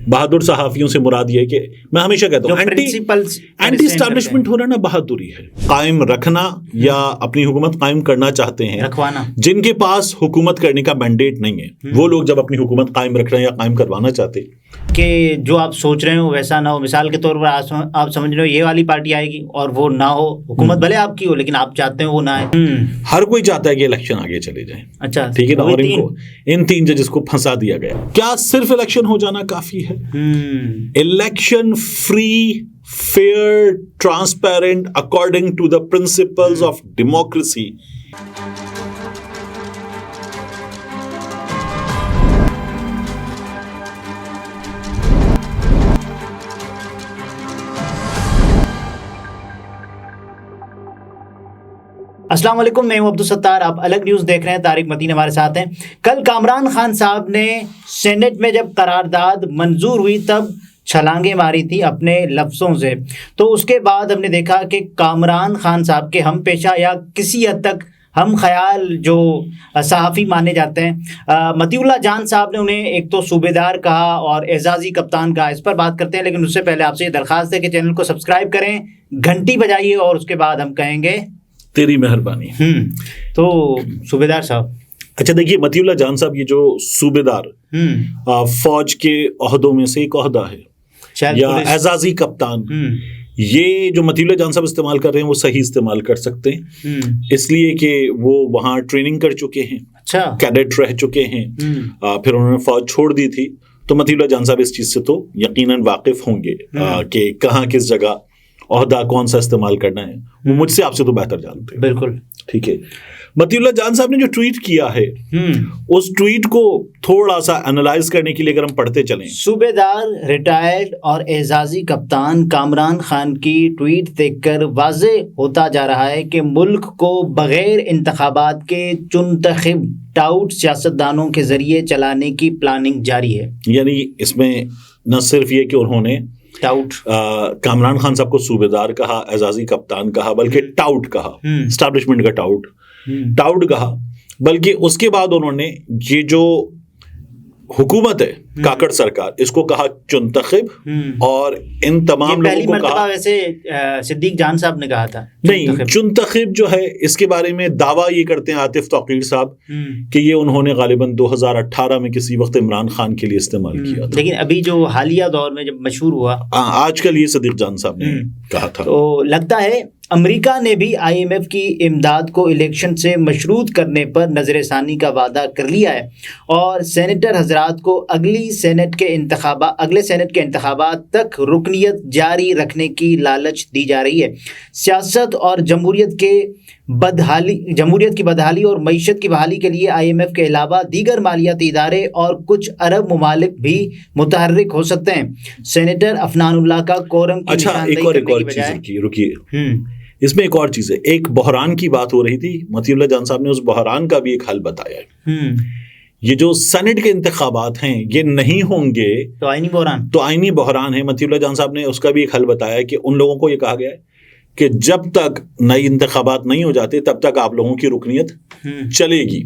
बहादुर सहाफियों से मुराद ये है कि मैं हमेशा कहता हूँ एंटी एस्टैब्लिशमेंट होना ना बहादुरी है। कायम रखना या अपनी हुकूमत कायम करना चाहते हैं, रखवाना, जिनके पास हुकूमत करने का मैंडेट नहीं है, वो लोग जब अपनी हुकूमत कायम रख रहे हैं या कायम करवाना चाहते हैं कि जो आप सोच रहे हो वैसा ना हो। मिसाल के तौर पर आप समझ रहे हो ये वाली पार्टी आएगी और वो ना हो, हुकूमत भले आपकी हो लेकिन आप चाहते हो वो ना है। हर कोई चाहता है कि इलेक्शन आगे चले जाए। अच्छा, ठीक है ना। और इन 3 जजेस को फंसा दिया गया। क्या सिर्फ इलेक्शन हो जाना काफी है? Election free, fair, transparent according to the principles of democracy. अस्सलाम वालेकुम, मैं हूं अब्दुल सत्तार। आप अलग न्यूज़ देख रहे हैं। तारिक मतीन हमारे साथ हैं। कल कामरान खान साहब ने सेनेट में जब करारदाद मंजूर हुई तब छलांगे मारी थी अपने लफ्ज़ों से। तो उसके बाद हमने देखा कि कामरान खान साहब के हम पेशा या किसी हद तक हम ख्याल जो सहाफ़ी माने जाते हैं, मतीउल्लाह जान साहब ने उन्हें एक तो सूबेदार कहा और एजाज़ी कप्तान कहा। इस पर बात करते हैं, लेकिन उससे पहले आपसे ये दरख्वास्त है कि चैनल को सब्सक्राइब करें, घंटी बजाइए और उसके बाद हम कहेंगे तेरी मेहरबानी। तो सूबेदार साहब, अच्छा देखिए, मतीउल्लाह जान साहब ये जो सूबेदार फौज के ओहदों में से एक ओहदा है या एजाजी कप्तान, ये जो मतीउल्लाह जान साहब इस्तेमाल कर रहे हैं वो सही इस्तेमाल कर सकते हैं, इसलिए कि वो वहाँ ट्रेनिंग कर चुके हैं। अच्छा, कैडेट रह चुके हैं, फिर उन्होंने फौज छोड़ दी थी। तो मतीउल्लाह जान साहब इस चीज़ से तो यकीनन वाकिफ होंगे कि कहाँ किस जगह ओहदा कौन सा इस्तेमाल करना है। वो मुझसे आपसे तो बेहतर जानते हैं। बिल्कुल ठीक है। मतीउल्लाह जान साहब ने जो ट्वीट किया है, उस ट्वीट को थोड़ा सा एनालाइज करने के लिए अगर हम पढ़ते चलें। सूबेदार, रिटायर्ड और एजाजी कप्तान कामरान खान की ट्वीट देखकर वाज़े होता जा रहा है कि मुल्क को बगैर इंतखाबात के चुनतखब टाउट सियासतदानों के जरिए चलाने की प्लानिंग जारी है। यानी इसमें न सिर्फ ये कि उन्होंने टाउट कामरान खान साहब को सूबेदार कहा, एजाजी कप्तान कहा, बल्कि टाउट कहा, एस्टैब्लिशमेंट का टाउट कहा, बल्कि उसके बाद उन्होंने ये जो हुकूमत है काकड़ सरकार, इसको कहा चुनतखब, और इन तमाम लोगों को कहा। वैसे सिद्दीक जान साहब ने कहा था नहीं, चुनतखब जो है इसके बारे में दावा ये करते हैं आतिफ तौकीर साहब कि ये उन्होंने गालिबन 2018 में किसी वक्त इमरान खान के लिए इस्तेमाल किया था। लेकिन अभी जो हालिया दौर में जब मशहूर हुआ, आजकल ये सिद्दीक जान साहब ने कहा था। तो लगता है अमेरिका ने भी IMF की इमदाद को इलेक्शन से मशरूत करने पर नज़रसानी का वादा कर लिया है और सेनेटर हजरात को अगले सेनेट के इंतखाबात तक रुकनियत जारी रखने की लालच दी जा रही है। सियासत और जमहूरियत की बदहाली और मईशत की बहाली के लिए IMF के अलावा दीगर मालियाती इदारे और कुछ अरब ममालिक भी मुतहर्रिक हो सकते हैं। सेनेटर अफनानुल्लाह का कोरम की एक और चीज़ रुकिए, इसमें एक और चीज़ है। एक बहरान की बात हो रही थी, मतीउल्लाह जान साहब ने उस बहरान का भी एक हल बताया है। ये जो सेनेट के इंतखाबात हैं ये नहीं होंगे तो आईनी बहरान है। मतीउल्लाह जान साहब ने उसका भी एक हल बताया कि उन लोगों को ये कहा गया है कि जब तक नए इंतखाबात नहीं हो जाते तब तक आप लोगों की रुकनियत चलेगी।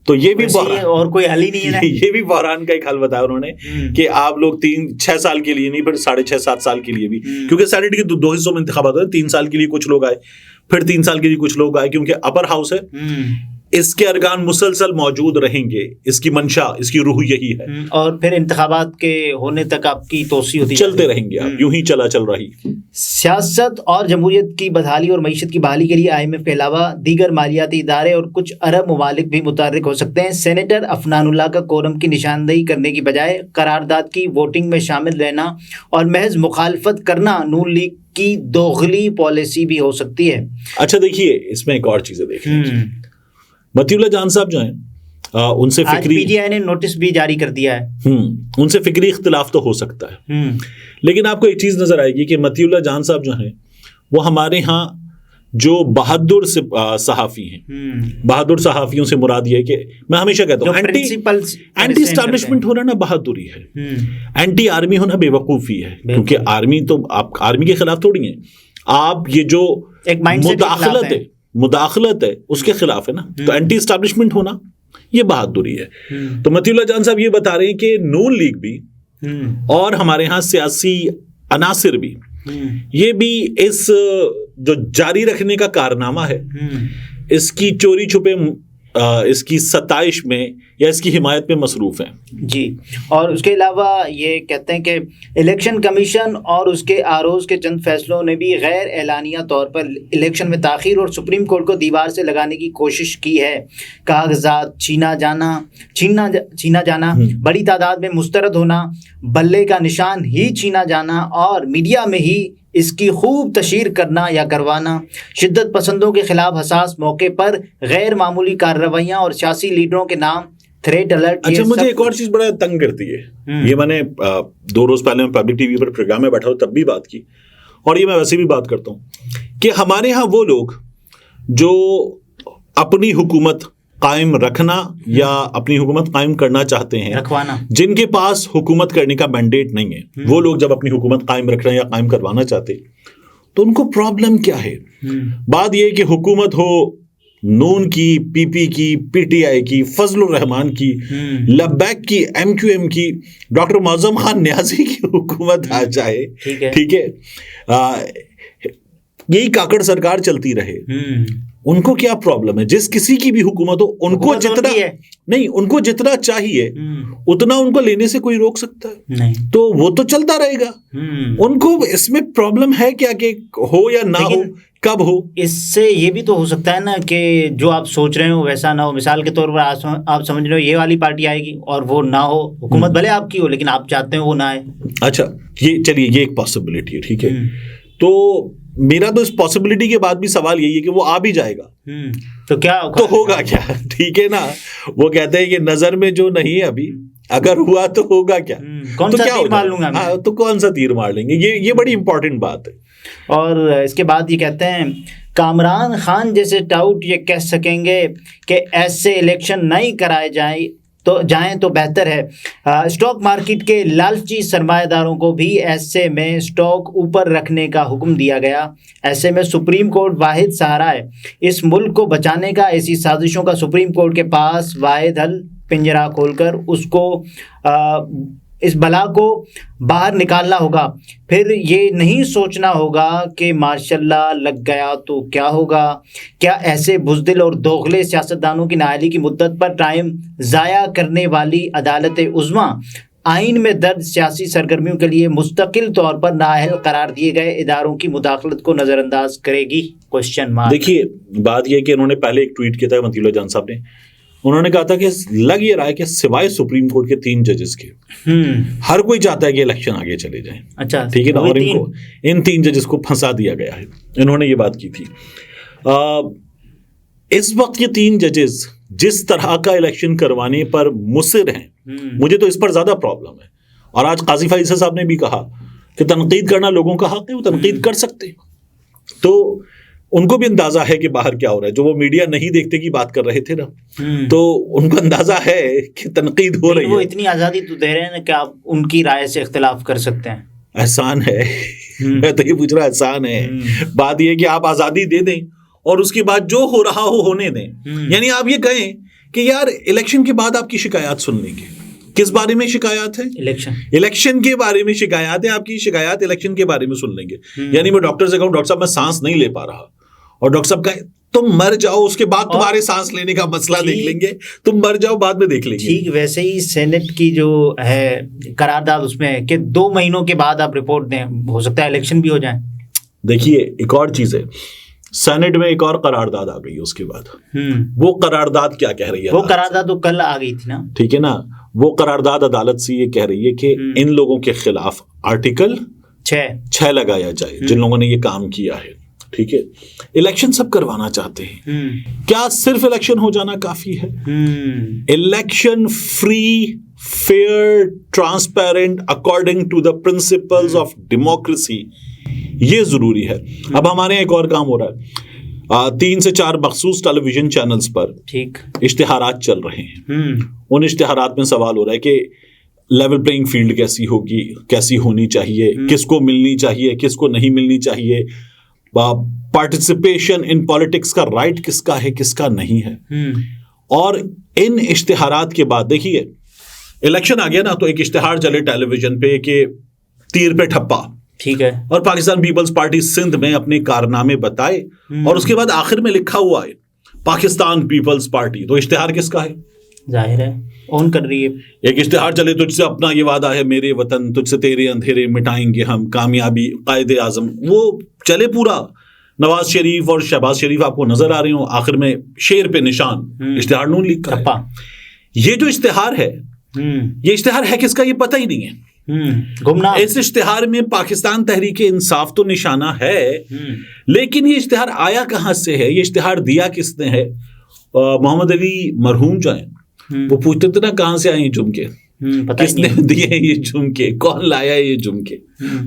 तो ये भी और कोई हल ही नहीं है। ये भी बहरान का एक हल बताया उन्होंने कि आप लोग 3-6 साल के लिए नहीं, फिर 6.5-7 साल के लिए भी, क्योंकि सेनेट के 2 हिस्सों में इंतखाबात होते हैं। 3 साल के लिए कुछ लोग आए, फिर 3 साल के लिए कुछ लोग आए, क्योंकि अपर हाउस है, इसके अरकान मुसलसल मौजूद रहेंगे। इसकी मंशा, इसकी रूह यही है। और फिर इंतखाबात के होने तक आपकी तोसी होती चलते रहेंगे, आप यूं ही चल रही। सियासत और जमहूरियत की बदहाली और मईशत की बहाली के लिए IMF के अलावा दीगर मालियाती इदारे और कुछ अरब ममालिक भी मुतहर्रिक हो सकते हैं। सेनेटर अफनानुल्लाह का कोरम की निशानदेही करने की बजाय करारदाद की वोटिंग में शामिल रहना और महज मुखालफत करना नून लीग की दोगली पॉलिसी भी हो सकती है। अच्छा देखिए, इसमें एक और चीज़ देखिए, मतीउल्लाह जान साहब जो हैं उनसे फिक्री, PTI ने नोटिस भी जारी कर दिया है। उनसे फिक्री इख्तिलाफ तो हो सकता है, लेकिन आपको एक चीज नजर आएगी कि मतीउल्लाह जान साहब जो हैं वो हमारे यहाँ जो बहादुर सहाफी हैं, बहादुर सहाफियों से मुराद ये है कि मैं हमेशा कहता हूँ एंटी एस्टैब्लिशमेंट होना ना बहादुरी है, एंटी आर्मी होना बेवकूफ़ी है। क्योंकि आर्मी तो आप आर्मी के खिलाफ थोड़ी हैं, आप ये जो एक मुदाखलत है उसके खिलाफ है ना। तो एंटी एस्टैब्लिशमेंट होना ये बहादुरी है। तो मतीउल्लाह जान साहब ये बता रहे हैं कि नून लीग भी और हमारे यहाँ सियासी अनासिर भी, ये भी इस जो जारी रखने का कारनामा है, इसकी चोरी छुपे इसकी सताइश में या इसकी हिमायत में मसरूफ हैं जी। और उसके अलावा ये कहते हैं कि इलेक्शन कमीशन और उसके आरओज़ के चंद फैसलों ने भी गैर एलानिया तौर पर इलेक्शन में ताख़ीर और सुप्रीम कोर्ट को दीवार से लगाने की कोशिश की है। कागजात छीना जाना, बड़ी तादाद में मुस्तरद होना, बल्ले का निशान ही छीना जाना और मीडिया में ही इसकी खूब तशहीर करना या करवाना, शिद्दत पसंदों के खिलाफ हसास मौके पर गैर मामूली कार्रवाइयाँ और सियासी लीडरों के नाम थ्रेट अलर्ट। अच्छा, मुझे एक और चीज बड़ा तंग करती है, ये मैंने 2 रोज पहले मैं पब्लिक टीवी पर प्रोग्राम में बैठा हूँ तब भी बात की, और ये मैं वैसे भी बात करता हूँ कि हमारे यहाँ वो लोग जो अपनी हुकूमत कायम रखना या अपनी हुकूमत कायम करना चाहते हैं, रखवाना, जिनके पास हुकूमत करने का मैंडेट नहीं है, वो लोग जब अपनी हुकूमत कायम रखना या कायम करवाना चाहते तो उनको प्रॉब्लम क्या है? बात यह कि हुकूमत हो नून की, पीपी की, पीटीआई की, फजलुर रहमान की, लब्बैक की, एमक्यूएम की, डॉक्टर मौज़म खान न्याजी की हुकूमत आ जाए, ठीक है, यही काकड़ सरकार चलती रहे, उनको क्या प्रॉब्लम है? जिस किसी की भी हुकूमत हो, उनको जितना नहीं, उनको जितना चाहिए उतना उनको लेने से कोई रोक सकता है? नहीं। तो वो तो चलता रहेगा। उनको इसमें प्रॉब्लम है क्या कि हो या ना हो, कब हो? इससे ये भी तो हो सकता है ना कि जो आप सोच रहे हो वैसा ना हो। मिसाल के तौर पर आप समझ रहे हो ये वाली पार्टी आएगी और वो ना हो, हुकूमत भले आपकी हो लेकिन आप चाहते हो वो ना आए। अच्छा, ये चलिए, ये एक पॉसिबिलिटी है, ठीक है। तो मेरा तो इस पॉसिबिलिटी के बाद भी सवाल यही है कि वो आ भी जाएगा तो क्या तो होगा क्या? ठीक है ना, वो कहते हैं कि नजर में जो नहीं है अभी, अगर हुआ तो होगा क्या? कौन सा तीर मार लूंगा मैं? तो कौन सा तीर मार लेंगे? ये बड़ी इंपॉर्टेंट बात है। और इसके बाद ये कहते हैं कामरान खान जैसे टाउट ये कह सकेंगे कि ऐसे इलेक्शन नहीं कराए जाएं तो बेहतर है। स्टॉक मार्केट के लालची सरमाएदारों को भी ऐसे में स्टॉक ऊपर रखने का हुक्म दिया गया। ऐसे में सुप्रीम कोर्ट वाहिद सहारा है इस मुल्क को बचाने का। ऐसी साजिशों का सुप्रीम कोर्ट के पास वाहिद हल पिंजरा खोलकर उसको इस बला को बाहर निकालना होगा। फिर ये नहीं सोचना होगा कि माशाल्लाह लग गया तो क्या होगा। क्या ऐसे बुज़दिल और दोगले सियासतदानों की नाअहली की मुद्दत पर टाइम ज़ाया करने वाली अदालत उज़्मा आइन में दर्ज सियासी सरगर्मियों के लिए मुस्तकिल तौर पर नाअहल करार दिए गए इदारों की मुदाखलत को नज़रअंदाज करेगी? Question mark. देखिए, बात यह कि इन्होंने पहले एक ट्वीट किया था मतीउल्लाह जान साहब ने, उन्होंने कहा था कि लग ये रहा है कि सिवाय सुप्रीम कोर्ट के 3 जजेस के हर कोई चाहता है कि इलेक्शन आगे चले जाए। अच्छा, ठीक है ना, और इन 3 जजेस को फंसा दिया गया है। इन्होंने ये बात की थी। इस वक्त ये 3 जजेस जिस तरह का इलेक्शन करवाने पर मुसिर हैं, मुझे तो इस पर ज्यादा प्रॉब्लम है। और आज काजी फैसल साहब ने भी कहा कि तनकीद करना लोगों का हक है, वो तनकीद कर सकते हैं। तो उनको भी अंदाजा है कि बाहर क्या हो रहा है। जो वो मीडिया नहीं देखते की बात कर रहे थे ना, तो उनको अंदाजा है कि तनकीद हो रही है। वो इतनी आज़ादी तो दे रहे हैं ना कि आप उनकी राय से इख्तिलाफ कर सकते हैं। एहसान है मैं तो ये पूछ रहा, एहसान है। बात ये कि आप आज़ादी दे दें और उसके बाद जो हो रहा हो होने दें। यानी आप ये कहें कि यार इलेक्शन के बाद आपकी शिकायत सुन लेंगे। किस बारे में शिकायत है? इलेक्शन के बारे में शिकायत है। आपकी शिकायत इलेक्शन के बारे में सुन लेंगे। यानी मैं डॉक्टर से कहूँ, डॉक्टर साहब मैं सांस नहीं ले पा रहा, और डॉक्टर साहब कहे तुम मर जाओ, उसके बाद तुम्हारे सांस लेने का मसला देख लेंगे, तुम मर जाओ बाद में देख लेंगे। ठीक वैसे ही सेनेट की जो है करारदाद उसमें है कि 2 महीनों के बाद आप रिपोर्ट दें, हो सकता है इलेक्शन भी हो जाए। देखिए, एक और चीज है, सेनेट में एक और करारदाद आ गई उसके बाद। वो करारदाद क्या कह रही है? वो करारदाद तो कल आ गई थी ना, ठीक है ना। वो करारदाद अदालत से ये कह रही है कि इन लोगों के खिलाफ आर्टिकल 6 लगाया जाए, जिन लोगों ने ये काम किया है। ठीक है, इलेक्शन सब करवाना चाहते हैं। क्या सिर्फ इलेक्शन हो जाना काफी है? Election free, fair, transparent according to the principles of democracy, ये जरूरी है। अब हमारे यहाँ एक और काम हो रहा है। 3 से 4 मखसूस टेलीविजन चैनल्स पर ठीक इश्तिहारात चल रहे हैं। उन इश्तिहारात में सवाल हो रहा है कि लेवल प्लेइंग फील्ड कैसी होगी, कैसी होनी चाहिए, किसको मिलनी चाहिए, किसको नहीं मिलनी चाहिए, पार्टिसिपेशन इन पॉलिटिक्स का राइट किसका है, किसका नहीं है। और इन इश्तिहारात के बाद देखिए, इलेक्शन आ गया ना तो एक इश्तिहार चले टेलीविजन पे कि तीर पे ठप्पा, ठीक है, और पाकिस्तान पीपल्स पार्टी सिंध में अपने कारनामे बताए, और उसके बाद आखिर में लिखा हुआ है पाकिस्तान पीपल्स पार्टी। तो इश्तिहार किसका है? जाहिर है ऑन कर रही है। एक इश्तिहार चले, तुझसे अपना ये वादा है मेरे वतन, तुझसे तेरे अंधेरे मिटाएंगे हम, कामयाबी कायदे आजम, वो चले पूरा। नवाज शरीफ और शहबाज शरीफ आपको नजर आ रहे हो, आखिर में शेर पे निशान इश्तिहार नून लीग का है। ये जो इश्तिहार है, ये इश्तिहार है किसका ये पता ही नहीं है। गुमनाम। इस इश्तिहार में पाकिस्तान तहरीक इंसाफ तो निशाना है, लेकिन ये इश्तिहार आया कहां से है, ये इश्तिहार दिया किसने है? मोहम्मद अली मरहूम जो है वो पूछते थे ना कहां से आए झुमके, किसने दिए ये झुमके, कौन लाया ये झुमके?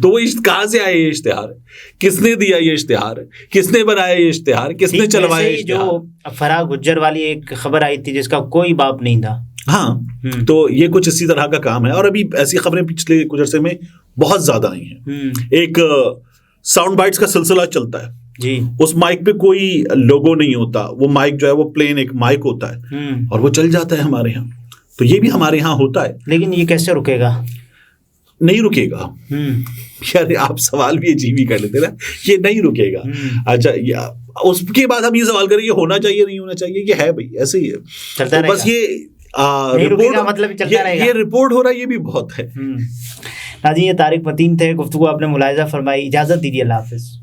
तो वो कहां से आए ये इश्तिहार, किसने दिया ये इश्तिहार, किसने बनाया ये इश्तिहार, किसने चलवाया ये इश्तिहार? जो फराग गुज्जर वाली एक खबर आई थी जिसका कोई बाप नहीं था। हाँ, तो ये कुछ इसी तरह का काम है, और अभी ऐसी खबरें पिछले कुछ अरसे में बहुत ज्यादा आई हैं। एक साउंड बाइट्स का सिलसिला चलता है जी, उस माइक पे कोई लोगो नहीं होता, वो माइक जो है वो प्लेन एक माइक होता है, और वो चल जाता है हमारे यहाँ। तो ये भी हमारे यहाँ होता है, लेकिन ये कैसे रुकेगा? नहीं रुकेगा। यार आप सवाल भी अजीब ही कर लेते ना, ये नहीं रुकेगा। अच्छा, उसके बाद हम ये सवाल करें ये होना चाहिए नहीं होना चाहिए, ये है भाई ऐसे ही है, चलता तो बस ये रिपोर्ट मतलब चलता रहेगा। ये रिपोर्ट हो रहा है, ये भी बहुत है। नाज़रीन, ये तारिक मतीन थे, गुफ्तगू आपने मुलाहिजा फरमाई। इजाजत दीजिए, अल्लाह हाफिज।